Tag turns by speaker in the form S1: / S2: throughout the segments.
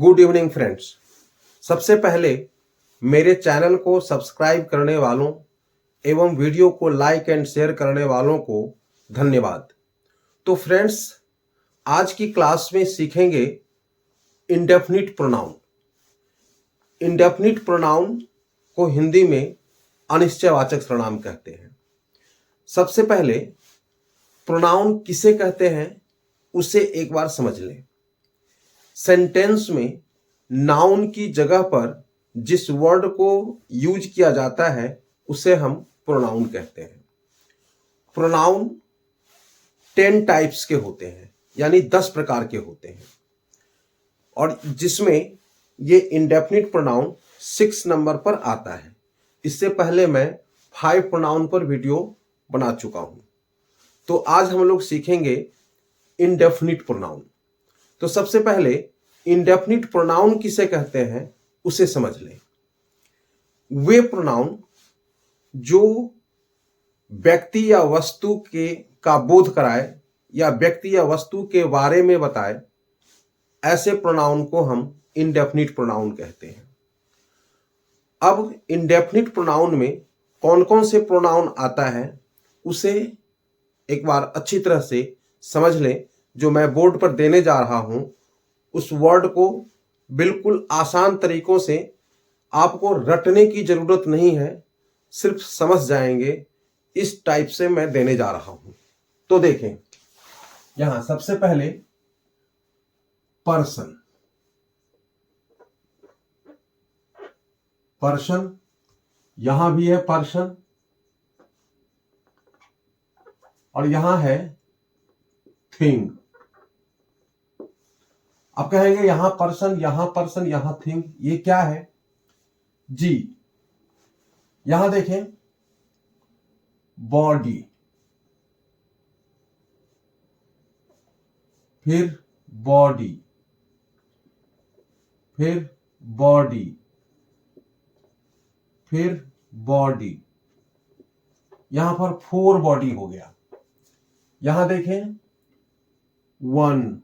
S1: Good evening friends. सबसे पहले मेरे चैनल को सब्सक्राइब करने वालों एवं वीडियो को लाइक एंड शेयर करने वालों को धन्यवाद। तो फ्रेंड्स, आज की क्लास में सीखेंगे इंडेफिनिट प्रोनाउन। इंडेफिनिट प्रोनाउन को हिंदी में अनिश्चयवाचक सर्वनाम कहते हैं। सबसे पहले प्रोनाउन किसे कहते हैं उसे एक बार समझ लें। सेंटेंस में नाउन की जगह पर जिस वर्ड को यूज किया जाता है उसे हम प्रोनाउन कहते हैं। प्रोनाउन 10 टाइप्स के होते हैं, यानी 10 प्रकार के होते हैं, और जिसमें ये इंडेफिनिट प्रोनाउन 6 नंबर पर आता है। इससे पहले मैं 5 प्रोनाउन पर वीडियो बना चुका हूं। तो आज हम लोग सीखेंगे इंडेफिनिट प्रोनाउन। तो सबसे पहले इंडेफिनिट प्रोनाउन किसे कहते हैं उसे समझ लें। वे प्रोनाउन जो व्यक्ति या वस्तु का बोध कराए या व्यक्ति या वस्तु के बारे में बताए, ऐसे प्रोनाउन को हम इंडेफिनिट प्रोनाउन कहते हैं। अब इंडेफिनिट प्रोनाउन में कौन कौन से प्रोनाउन आता है उसे एक बार अच्छी तरह से समझ लें। जो मैं बोर्ड पर देने जा रहा हूं उस वर्ड को बिल्कुल आसान तरीकों से, आपको रटने की जरूरत नहीं है, सिर्फ समझ जाएंगे। इस टाइप से मैं देने जा रहा हूं। तो देखें, यहां सबसे पहले पर्सन, पर्सन, यहां भी है पर्सन, और यहां है थिंग। अब कहेंगे यहां पर्सन, यहां थिंग, ये क्या है जी? यहां देखें, बॉडी, फिर बॉडी, फिर बॉडी, फिर बॉडी, यहां पर 4 बॉडी हो गया। यहां देखें, वन,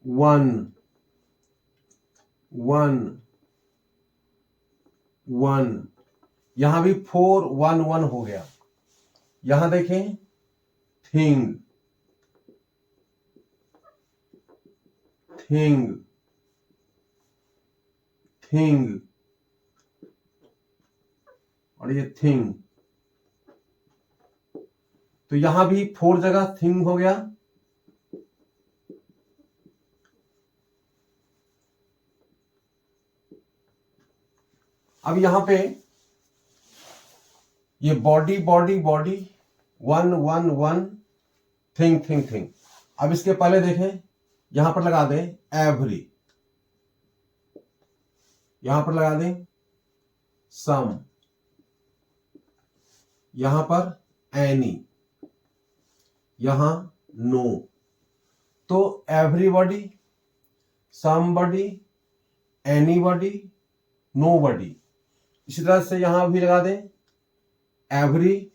S1: वन, वन, वन, यहां भी 4 1 1 हो गया। यहां देखें, थिंग, थिंग, थिंग, और ये थिंग। तो यहां भी 4 जगह थिंग हो गया। अब यहां पे ये body body body, 1 1 1, thing thing thing. अब इसके पहले देखें, यहां पर लगा दें एवरी, यहां पर लगा दें सम, यहां पर एनी, यहां नो। तो एवरीबॉडी, समबॉडी, एनीबॉडी, नोबॉडी। इसी तरह से यहां भी लगा दें every,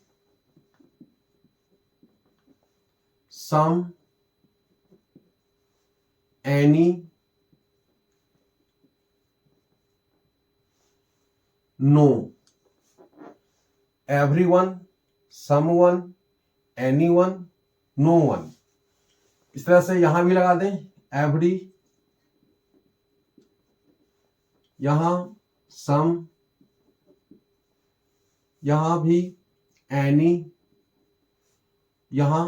S1: some, any, no. Everyone, someone, anyone, no one. इस तरह से यहां भी लगा दें एवरी, यहां सम, यहां भी एनी, यहां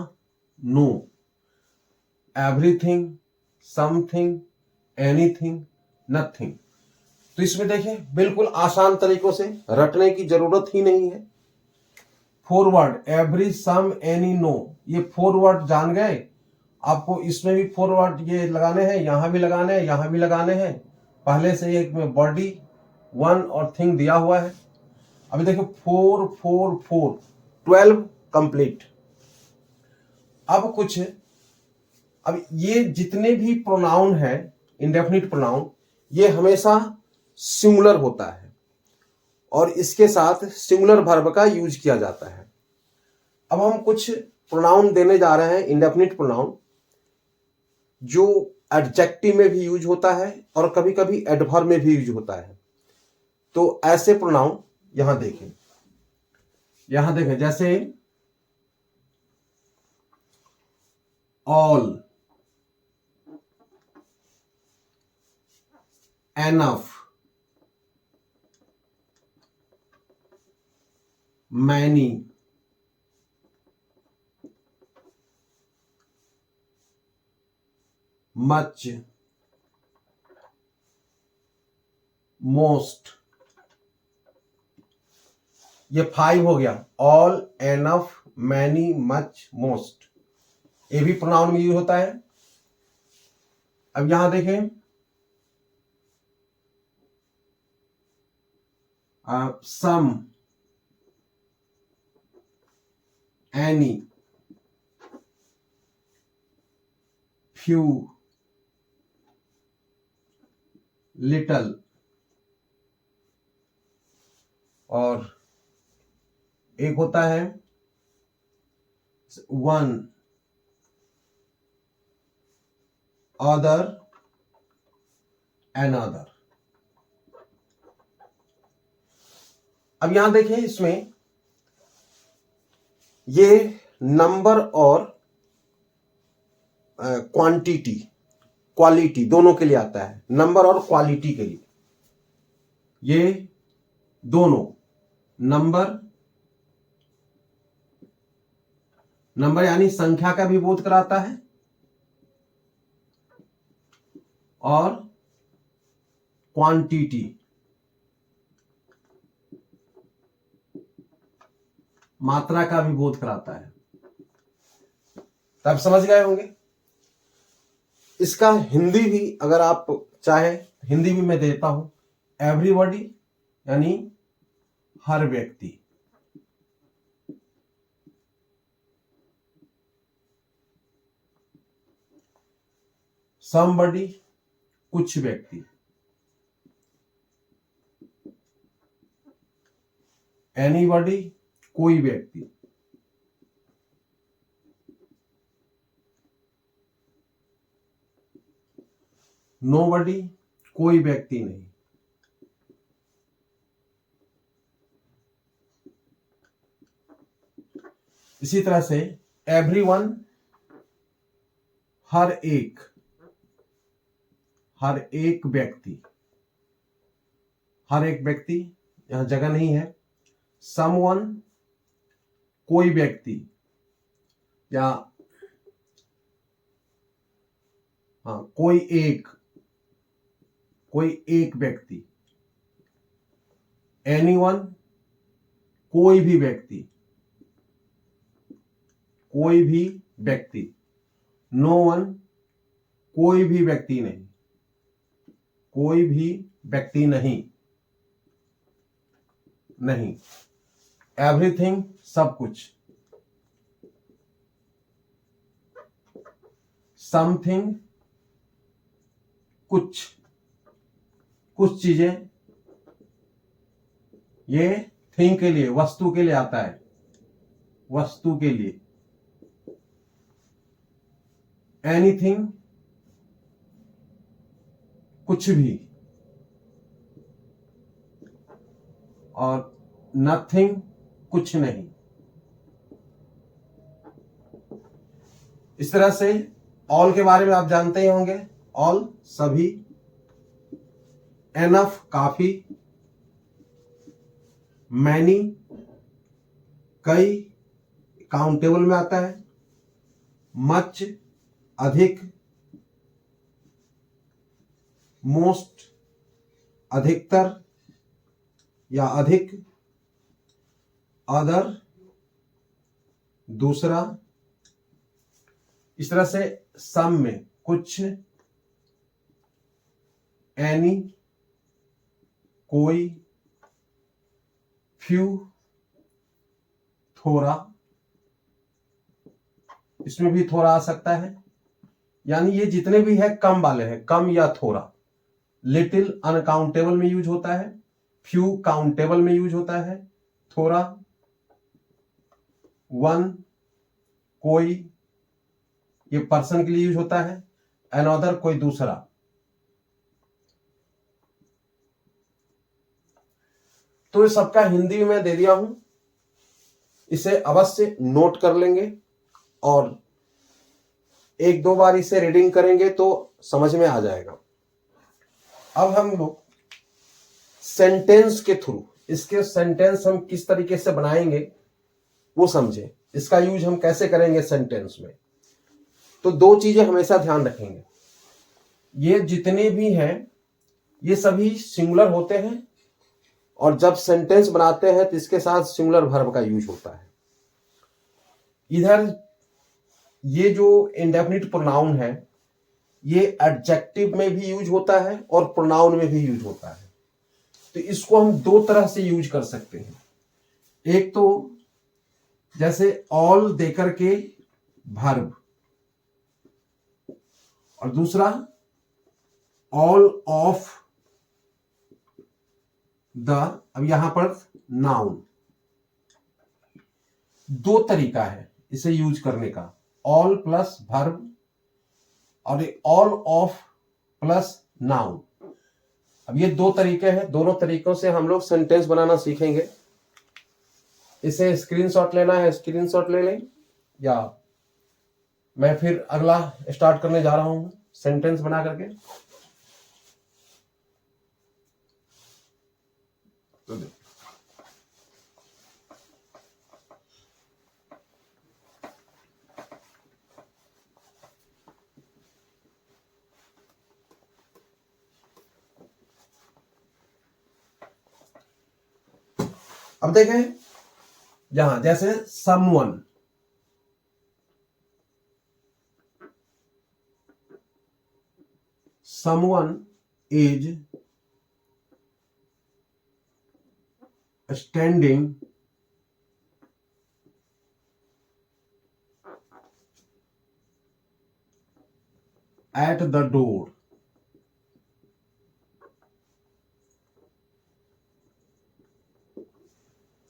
S1: no. Everything, something, anything, nothing. तो इसमें देखें, बिल्कुल आसान तरीकों से, रटने की जरूरत ही नहीं है। 4 word, every, some, any, no, ये 4 वर्ड जान गए। आपको इसमें भी 4 वर्ड ये लगाने हैं, यहां भी लगाने हैं, यहां भी लगाने हैं। पहले से एक में बॉडी, 1 और थिंग दिया हुआ है। अभी देखो 4 4 4, 12 कंप्लीट। अब ये जितने भी प्रोनाउन हैं इंडेफिनिट प्रोनाउन, ये हमेशा सिंगुलर होता है और इसके साथ सिंगुलर वर्ब का यूज किया जाता है। अब हम कुछ प्रोनाउन देने जा रहे हैं इंडेफिनिट प्रोनाउन, जो एडजेक्टिव में भी यूज होता है और कभी कभी एडवर्ब में भी यूज होता है। तो ऐसे प्रोनाउन यहां देखें जैसे all, enough, many, much, most. ये 5 हो गया। All, enough, many, much, most. ये भी प्रोनाउन में यूज होता है। अब यहां देखें सम, एनी, फ्यू, लिटल और एक होता है वन, अदर, अनदर। अब यहां देखें इसमें ये नंबर और क्वांटिटी, क्वालिटी दोनों के लिए आता है। नंबर और क्वालिटी के लिए ये दोनों नंबर यानी संख्या का भी बोध कराता है और क्वांटिटी मात्रा का भी बोध कराता है। तब समझ गए होंगे। इसका हिंदी भी अगर आप चाहे हिंदी भी मैं देता हूं। एवरीबॉडी यानी हर व्यक्ति, समबडी कुछ व्यक्ति, एनीबॉडी कोई व्यक्ति, नोबडी कोई व्यक्ति नहीं, इसी तरह से एवरीवन हर एक व्यक्ति, हर एक व्यक्ति यहां जगह नहीं है। समवन कोई व्यक्ति या कोई एक व्यक्ति। एनीवन कोई भी व्यक्ति, नो वन कोई भी व्यक्ति नहीं, एवरीथिंग सब कुछ, समथिंग कुछ चीजें। ये थिंग के लिए, वस्तु के लिए आता है, वस्तु के लिए। एनीथिंग कुछ भी और नथिंग कुछ नहीं। इस तरह से ऑल के बारे में आप जानते ही होंगे। ऑल सभी, एनफ काफी, मैनी कई, काउंटेबल में आता है, मच अधिक, मोस्ट अधिकतर या अधिक, अदर दूसरा। इस तरह से सम में कुछ, एनी कोई, फ्यू थोड़ा, इसमें भी थोड़ा आ सकता है। यानी ये जितने भी है कम वाले हैं, कम या थोड़ा। लिटिल अनकाउंटेबल में यूज होता है, फ्यू काउंटेबल में यूज होता है, थोड़ा, वन कोई, ये पर्सन के लिए यूज होता है। अनदर कोई दूसरा। तो इस सबका हिंदी में दे दिया हूं, इसे अवश्य नोट कर लेंगे और एक दो बार इसे रीडिंग करेंगे तो समझ में आ जाएगा। अब हम लोग सेंटेंस के थ्रू इसके सेंटेंस हम किस तरीके से बनाएंगे वो समझें, इसका यूज हम कैसे करेंगे सेंटेंस में। तो दो चीजें हमेशा ध्यान रखेंगे, ये जितने भी हैं ये सभी सिंगुलर होते हैं और जब सेंटेंस बनाते हैं तो इसके साथ सिंगुलर वर्ब का यूज होता है। इधर ये जो इंडेफिनिट प्रोनाउन है ये एडजेक्टिव में भी यूज होता है और प्रोनाउन में भी यूज होता है। तो इसको हम दो तरह से यूज कर सकते हैं, एक तो जैसे ऑल देकर के वर्ब और दूसरा ऑल ऑफ द, अब यहां पर नाउन। दो तरीका है इसे यूज करने का, ऑल प्लस वर्ब और ऑल ऑफ प्लस नाउन। अब ये दो तरीके हैं, दोनों तरीकों से हम लोग सेंटेंस बनाना सीखेंगे। इसे स्क्रीनशॉट लेना है स्क्रीनशॉट ले लें, या मैं फिर अगला स्टार्ट करने जा रहा हूं सेंटेंस बना करके। तो अब देखें यहां जैसे someone, someone is standing at the door।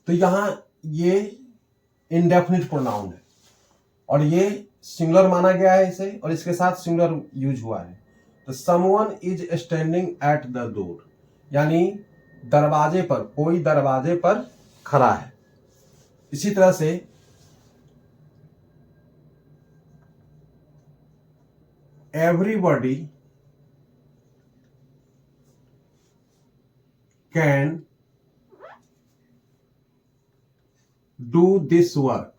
S1: तो यहां ये इंडेफिनिट प्रोनाउन है और ये सिंगुलर माना गया है इसे, और इसके साथ सिंगुलर यूज हुआ है। तो someone is standing at the door, यानी दरवाजे पर, कोई दरवाजे पर खड़ा है। इसी तरह से everybody can do this work.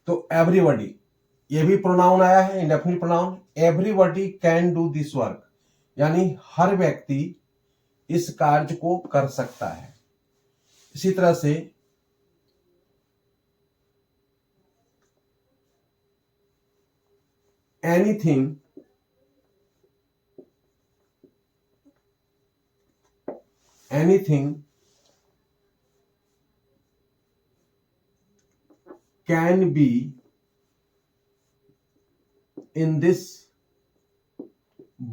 S1: तो एवरीबॉडी ये भी प्रोनाउन आया है, indefinite pronoun. Everybody can do this work, यानी हर व्यक्ति इस कार्य को कर सकता है। इसी तरह say anything can be in this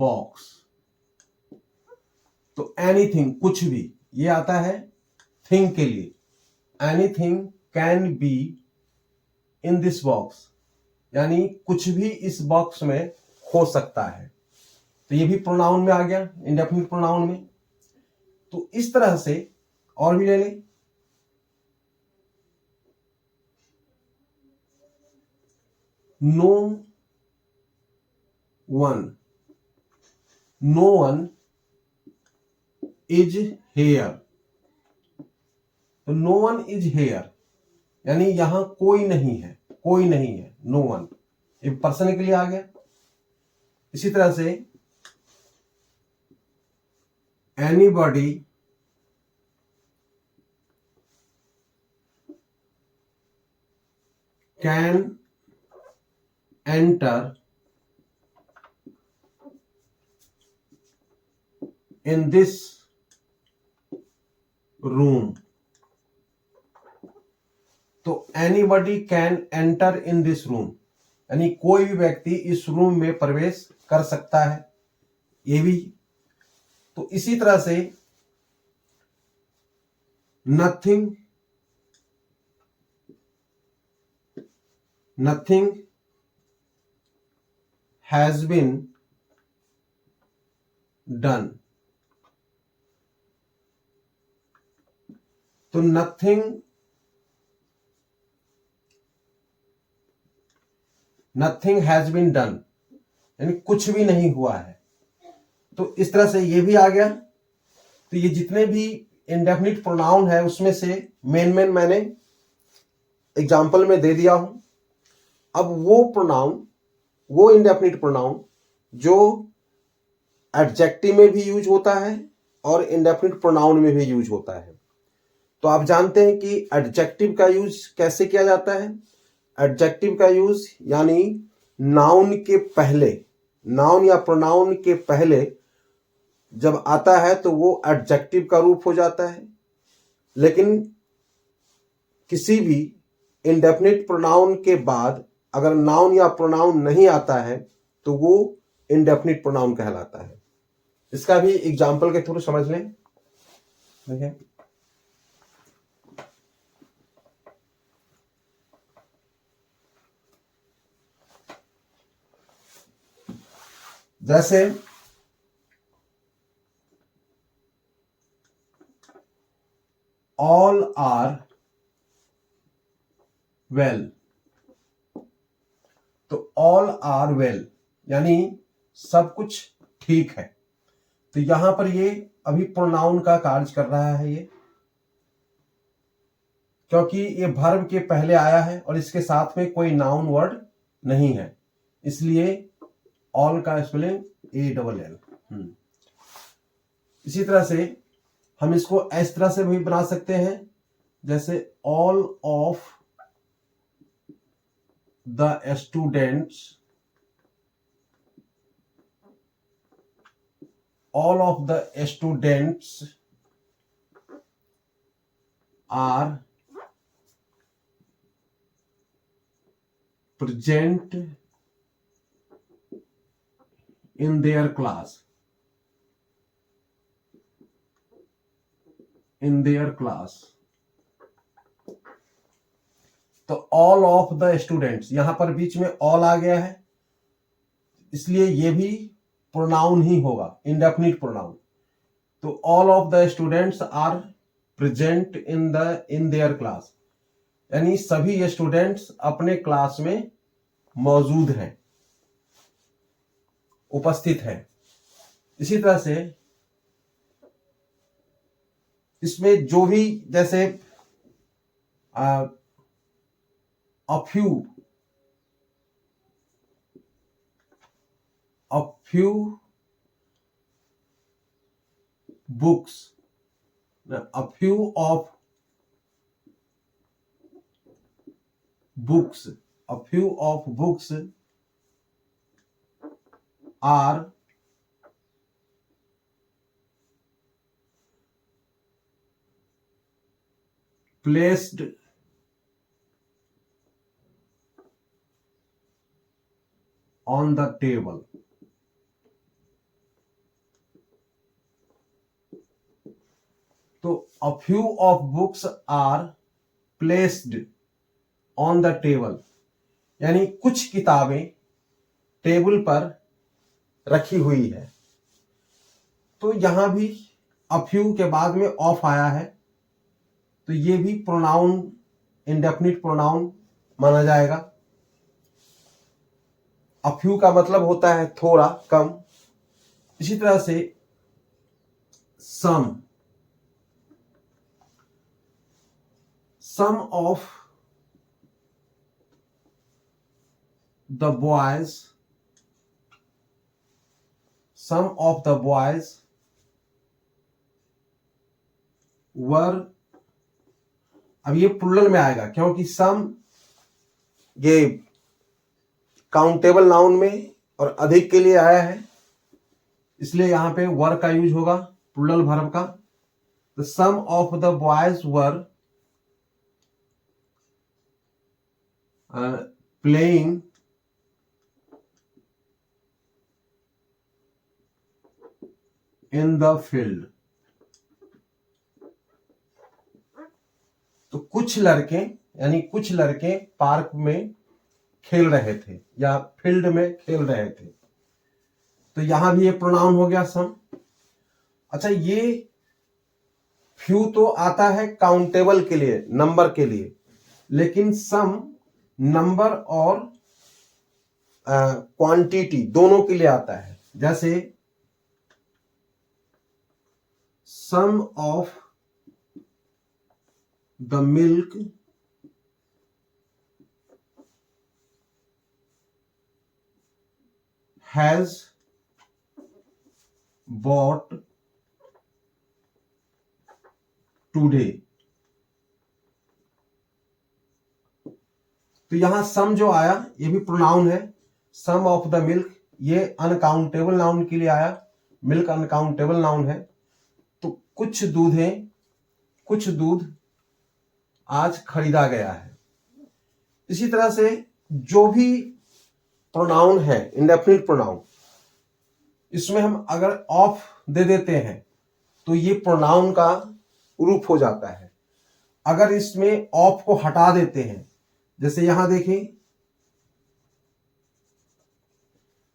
S1: box। तो एनीथिंग कुछ भी, ये आता है थिंग के लिए। Anything can be in this box, यानी कुछ भी इस बॉक्स में हो सकता है। तो ये भी प्रोनाउन में आ गया, इंडेफिनिट प्रोनाउन में। तो इस तरह से और भी ले लें, नो वन इज हेयर। तो नो वन इज हेयर यानी यहां कोई नहीं है, कोई नहीं है, नो वन एक पर्सन के लिए आ गया। इसी तरह से anybody can enter in this room। तो anybody can enter in this room, यानी कोई भी व्यक्ति इस रूम में प्रवेश कर सकता है, ये भी। तो इसी तरह से nothing nothing has been done. तो नथिंग हैज बीन डन यानी कुछ भी नहीं हुआ है। तो इस तरह से ये भी आ गया। तो ये जितने भी इंडेफिनिट प्रोनाउन है उसमें से मेन मैंने एग्जाम्पल में दे दिया हूं। अब वो प्रोनाउन, वो इंडेफिनिट प्रोनाउन जो एडजेक्टिव में भी यूज होता है और इंडेफिनिट प्रोनाउन में भी यूज होता है। तो आप जानते हैं कि एडजेक्टिव का यूज कैसे किया जाता है। एडजेक्टिव का यूज यानी नाउन के पहले, नाउन या प्रोनाउन के पहले जब आता है तो वो एडजेक्टिव का रूप हो जाता है। लेकिन किसी भी इंडेफिनिट प्रोनाउन के बाद अगर नाउन या प्रोनाउन नहीं आता है तो वो इंडेफिनिट प्रोनाउन कहलाता है। इसका भी एग्जाम्पल के थ्रू समझ लें। देखिए, जैसे ऑल आर वेल। तो ऑल आर वेल यानी सब कुछ ठीक है। तो यहां पर ये अभी प्रोनाउन का कार्य कर रहा है ये, क्योंकि ये वर्ब के पहले आया है और इसके साथ में कोई नाउन वर्ड नहीं है, इसलिए ऑल का स्पेलिंग ALL। इसी तरह से हम इसको इस तरह से भी बना सकते हैं, जैसे all of the students, all of the students are present in their class, in their class। तो all of the students, यहां पर बीच में all आ गया है, इसलिए ये भी प्रोनाउन ही होगा, इंडेफिनिट प्रोनाउन। तो all of the students are present in their class यानी सभी स्टूडेंट्स अपने क्लास में मौजूद हैं, उपस्थित हैं। इसी तरह से इसमें जो भी, जैसे a few books, a few of books, a few of books are placed on the table। तो a few of books are placed on the table यानी कुछ किताबें टेबल पर रखी हुई है। तो यहां भी a few के बाद में ऑफ आया है, तो ये भी प्रोनाउन, इंडेफिनिट प्रोनाउन माना जाएगा। a few का मतलब होता है थोड़ा, कम। इसी तरह से some of the boys, some of the boys were, अब ये प्लूरल में आएगा क्योंकि सम ये काउंटेबल नाउन में और अधिक के लिए आया है, इसलिए यहां पे वर का यूज होगा प्लूरल वर्ब का। The some of the boys were playing in the field. तो कुछ लड़के यानी कुछ लड़के पार्क में खेल रहे थे या फील्ड में खेल रहे थे। तो यहां भी ये प्रोनाउन हो गया सम। अच्छा, ये फ्यू तो आता है काउंटेबल के लिए, नंबर के लिए, लेकिन सम नंबर और क्वांटिटी दोनों के लिए आता है। जैसे some of the milk has bought today. तो यहां सम जो आया ये भी प्रोनाउन है। सम ऑफ द मिल्क ये अनकाउंटेबल नाउन के लिए आया, मिल्क अनकाउंटेबल नाउन है। तो कुछ दूध आज खरीदा गया है। इसी तरह से जो भी प्रोनाउन है इंडेफिनिट प्रोनाउन, इसमें हम अगर ऑफ दे देते हैं तो ये प्रोनाउन का रूप हो जाता है। अगर इसमें ऑफ को हटा देते हैं, जैसे यहां देखें,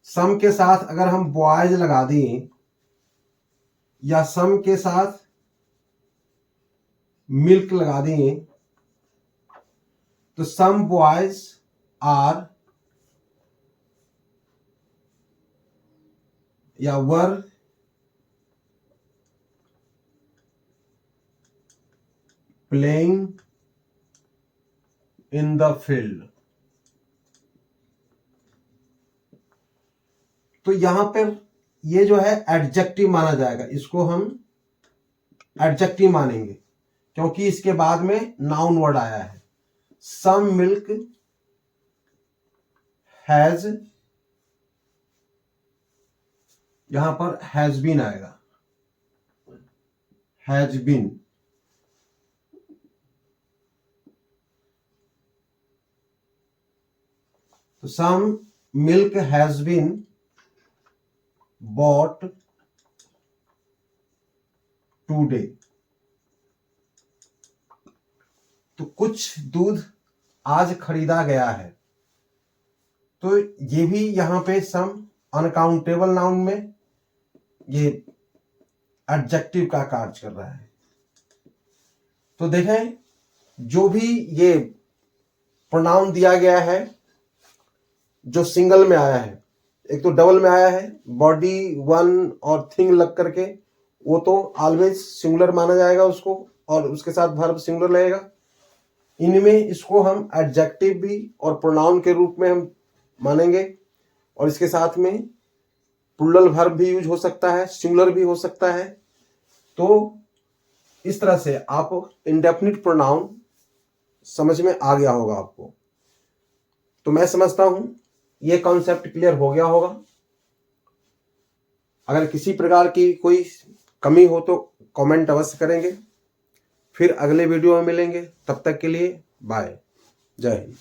S1: सम के साथ अगर हम बॉयज लगा दें या सम के साथ मिल्क लगा दें, तो सम बॉयज आर या वर प्लेइंग इन द फील्ड। तो यहां पर ये जो है एडजेक्टिव माना जाएगा, इसको हम एडजेक्टिव मानेंगे क्योंकि इसके बाद में नाउन वर्ड आया है। सम मिल्क हैज, यहां पर हैज बीन आएगा, हैज बीन। तो some milk has been bought today। तो कुछ दूध आज खरीदा गया है। तो ये भी यहां पे सम अनकाउंटेबल नाउन में ये एडजेक्टिव का कार्य कर रहा है। तो देखें, जो भी ये प्रोनाउन दिया गया है जो सिंगल में आया है, एक तो डबल में आया है, बॉडी वन और थिंग लग करके, वो तो ऑलवेज सिंगुलर माना जाएगा उसको, और उसके साथ वर्ब सिंगुलर लगेगा। इनमें इसको हम एडजेक्टिव भी और प्रोनाउन के रूप में हम मानेंगे, और इसके साथ में प्लूरल वर्ब भी यूज हो सकता है, सिंगुलर भी हो सकता है। तो इस तरह से आप इंडेफिनिट प्रोनाउन समझ में आ गया होगा आपको। तो मैं समझता हूं ये कॉन्सेप्ट क्लियर हो गया होगा। अगर किसी प्रकार की कोई कमी हो तो कमेंट अवश्य करेंगे। फिर अगले वीडियो में मिलेंगे, तब तक के लिए बाय, जय हिंद।